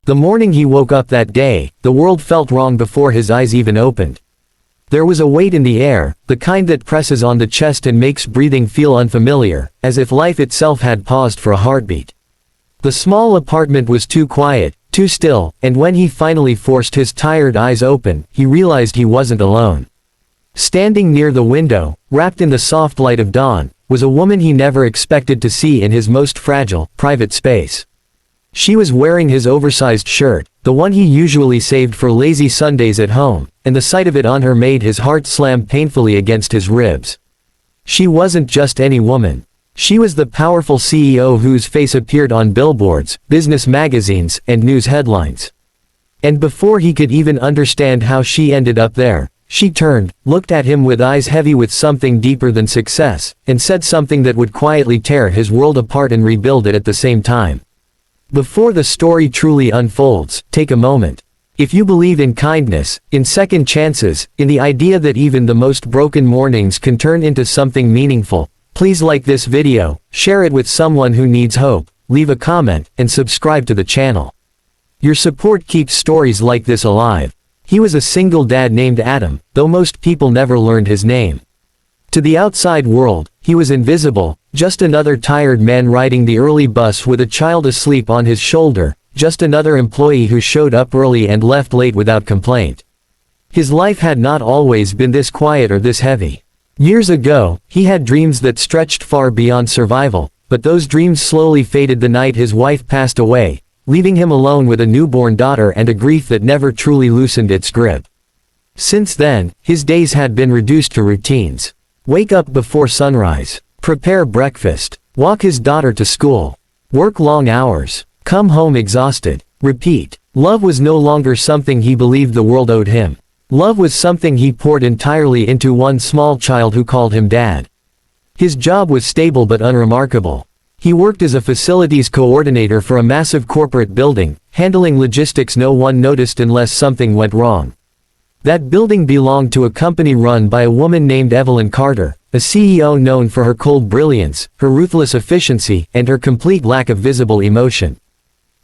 The morning he woke up that day, the world felt wrong before his eyes even opened. There was a weight in the air, the kind that presses on the chest and makes breathing feel unfamiliar, as if life itself had paused for a heartbeat. The small apartment was too quiet, too still, and when he finally forced his tired eyes open, he realized he wasn't alone. Standing near the window, wrapped in the soft light of dawn, was a woman he never expected to see in his most fragile, private space. She was wearing his oversized shirt, the one he usually saved for lazy Sundays at home, and the sight of it on her made his heart slam painfully against his ribs. She wasn't just any woman. She was the powerful CEO whose face appeared on billboards, business magazines, and news headlines. And before he could even understand how she ended up there, she turned, looked at him with eyes heavy with something deeper than success, and said something that would quietly tear his world apart and rebuild it at the same time. Before the story truly unfolds, take a moment. If you believe in kindness, in second chances, in the idea that even the most broken mornings can turn into something meaningful, please like this video, share it with someone who needs hope, leave a comment, and subscribe to the channel. Your support keeps stories like this alive. He was a single dad named Adam, though most people never learned his name. To the outside world, he was invisible, just another tired man riding the early bus with a child asleep on his shoulder, just another employee who showed up early and left late without complaint. His life had not always been this quiet or this heavy. Years ago, he had dreams that stretched far beyond survival, but those dreams slowly faded the night his wife passed away, leaving him alone with a newborn daughter and a grief that never truly loosened its grip. Since then, his days had been reduced to routines. Wake up before sunrise. Prepare breakfast. Walk his daughter to school. Work long hours. Come home exhausted. Repeat. Love was no longer something he believed the world owed him. Love was something he poured entirely into one small child who called him dad. His job was stable but unremarkable. He worked as a facilities coordinator for a massive corporate building, handling logistics no one noticed unless something went wrong. That building belonged to a company run by a woman named Evelyn Carter, a CEO known for her cold brilliance, her ruthless efficiency, and her complete lack of visible emotion.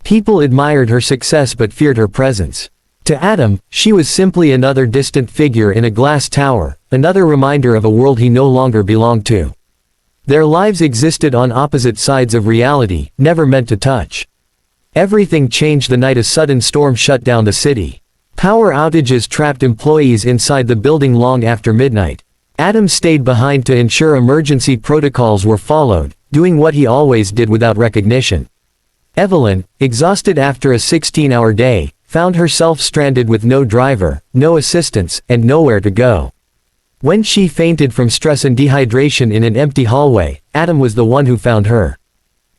People admired her success but feared her presence. To Adam, she was simply another distant figure in a glass tower, another reminder of a world he no longer belonged to. Their lives existed on opposite sides of reality, never meant to touch. Everything changed the night a sudden storm shut down the city. Power outages trapped employees inside the building long after midnight. Adam stayed behind to ensure emergency protocols were followed, doing what he always did without recognition. Evelyn, exhausted after a 16-hour day, found herself stranded with no driver, no assistance, and nowhere to go. When she fainted from stress and dehydration in an empty hallway, Adam was the one who found her.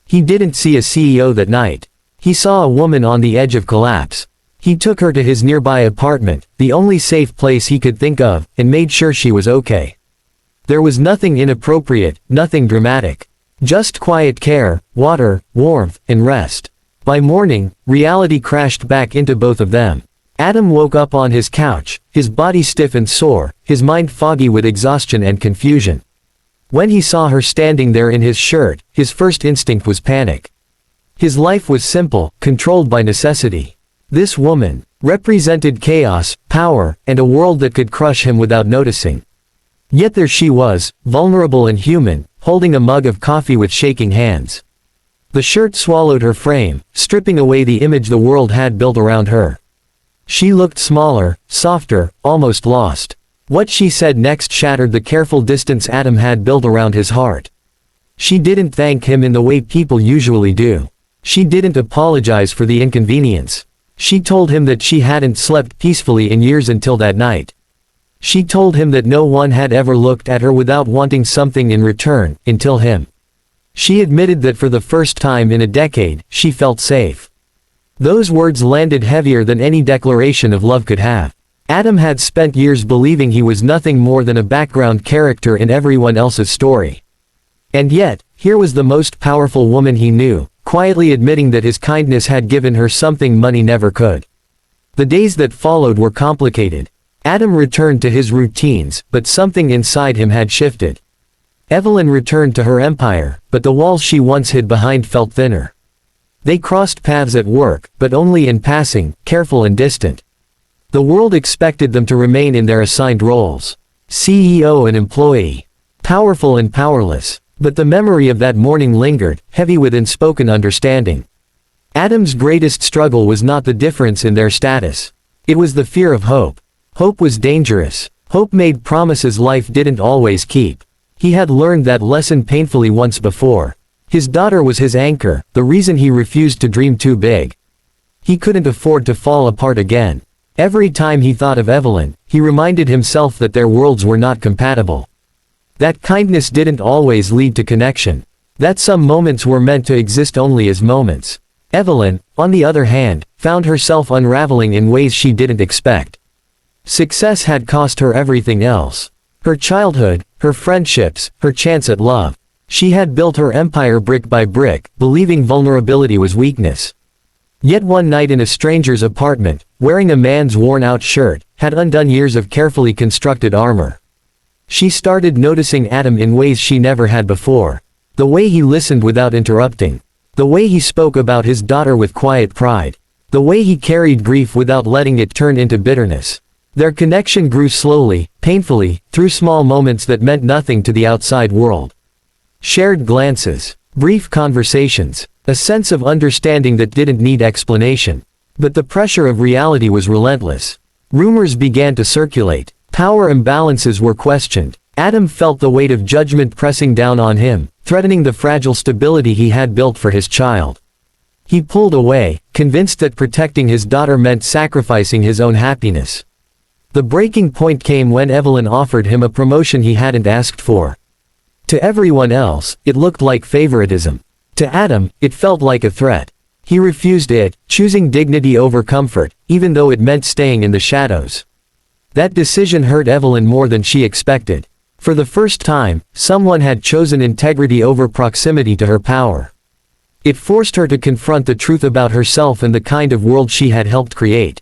He didn't see a CEO that night. He saw a woman on the edge of collapse. He took her to his nearby apartment, the only safe place he could think of, and made sure she was okay. There was nothing inappropriate, nothing dramatic. Just quiet care, water, warmth, and rest. By morning, reality crashed back into both of them. Adam woke up on his couch, his body stiff and sore, his mind foggy with exhaustion and confusion. When he saw her standing there in his shirt, his first instinct was panic. His life was simple, controlled by necessity. This woman represented chaos, power, and a world that could crush him without noticing. Yet there she was, vulnerable and human, holding a mug of coffee with shaking hands. The shirt swallowed her frame, stripping away the image the world had built around her. She looked smaller, softer, almost lost. What she said next shattered the careful distance Adam had built around his heart. She didn't thank him in the way people usually do. She didn't apologize for the inconvenience. She told him that she hadn't slept peacefully in years until that night. She told him that no one had ever looked at her without wanting something in return, until him. She admitted that for the first time in a decade, she felt safe. Those words landed heavier than any declaration of love could have. Adam had spent years believing he was nothing more than a background character in everyone else's story. And yet, here was the most powerful woman he knew, quietly admitting that his kindness had given her something money never could. The days that followed were complicated. Adam returned to his routines, but something inside him had shifted. Evelyn returned to her empire, but the walls she once hid behind felt thinner. They crossed paths at work, but only in passing, careful and distant. The world expected them to remain in their assigned roles. CEO and employee. Powerful and powerless. But the memory of that morning lingered, heavy with unspoken understanding. Adam's greatest struggle was not the difference in their status. It was the fear of hope. Hope was dangerous. Hope made promises life didn't always keep. He had learned that lesson painfully once before. His daughter was his anchor, the reason he refused to dream too big. He couldn't afford to fall apart again. Every time he thought of Evelyn, he reminded himself that their worlds were not compatible. That kindness didn't always lead to connection. That some moments were meant to exist only as moments. Evelyn, on the other hand, found herself unraveling in ways she didn't expect. Success had cost her everything else. Her childhood, her friendships, her chance at love. She had built her empire brick by brick, believing vulnerability was weakness. Yet one night in a stranger's apartment, wearing a man's worn-out shirt, had undone years of carefully constructed armor. She started noticing Adam in ways she never had before. The way he listened without interrupting. The way he spoke about his daughter with quiet pride. The way he carried grief without letting it turn into bitterness. Their connection grew slowly, painfully, through small moments that meant nothing to the outside world. Shared glances. Brief conversations. A sense of understanding that didn't need explanation. But the pressure of reality was relentless. Rumors began to circulate. Power imbalances were questioned. Adam felt the weight of judgment pressing down on him, threatening the fragile stability he had built for his child. He pulled away, convinced that protecting his daughter meant sacrificing his own happiness. The breaking point came when Evelyn offered him a promotion he hadn't asked for. To everyone else, it looked like favoritism. To Adam, it felt like a threat. He refused it, choosing dignity over comfort, even though it meant staying in the shadows. That decision hurt Evelyn more than she expected. For the first time, someone had chosen integrity over proximity to her power. It forced her to confront the truth about herself and the kind of world she had helped create.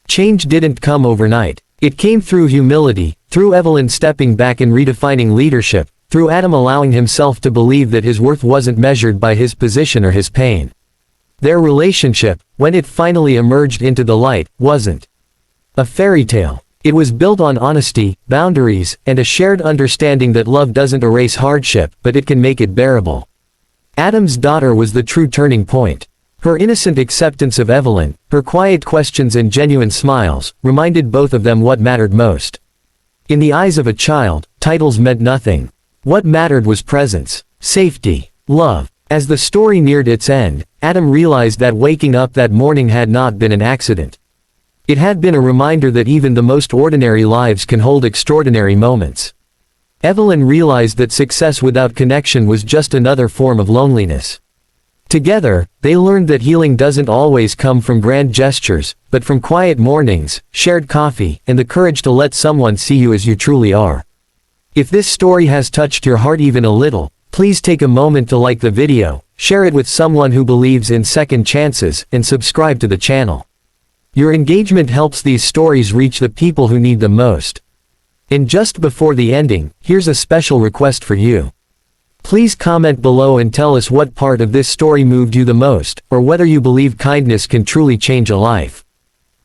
Change didn't come overnight. It came through humility, through Evelyn stepping back and redefining leadership, through Adam allowing himself to believe that his worth wasn't measured by his position or his pain. Their relationship, when it finally emerged into the light, wasn't a fairy tale. It was built on honesty, boundaries, and a shared understanding that love doesn't erase hardship, but it can make it bearable. Adam's daughter was the true turning point. Her innocent acceptance of Evelyn, her quiet questions and genuine smiles, reminded both of them what mattered most. In the eyes of a child, titles meant nothing. What mattered was presence, safety, love. As the story neared its end, Adam realized that waking up that morning had not been an accident. It had been a reminder that even the most ordinary lives can hold extraordinary moments. Evelyn realized that success without connection was just another form of loneliness. Together, they learned that healing doesn't always come from grand gestures, but from quiet mornings, shared coffee, and the courage to let someone see you as you truly are. If this story has touched your heart even a little, please take a moment to like the video, share it with someone who believes in second chances, and subscribe to the channel. Your engagement helps these stories reach the people who need them most. And just before the ending, here's a special request for you. Please comment below and tell us what part of this story moved you the most, or whether you believe kindness can truly change a life.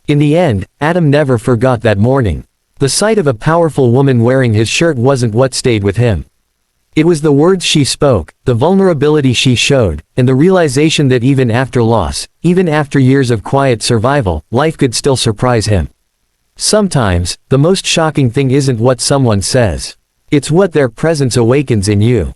In the end, Adam never forgot that morning. The sight of a powerful woman wearing his shirt wasn't what stayed with him. It was the words she spoke, the vulnerability she showed, and the realization that even after loss, even after years of quiet survival, life could still surprise him. Sometimes, the most shocking thing isn't what someone says. It's what their presence awakens in you.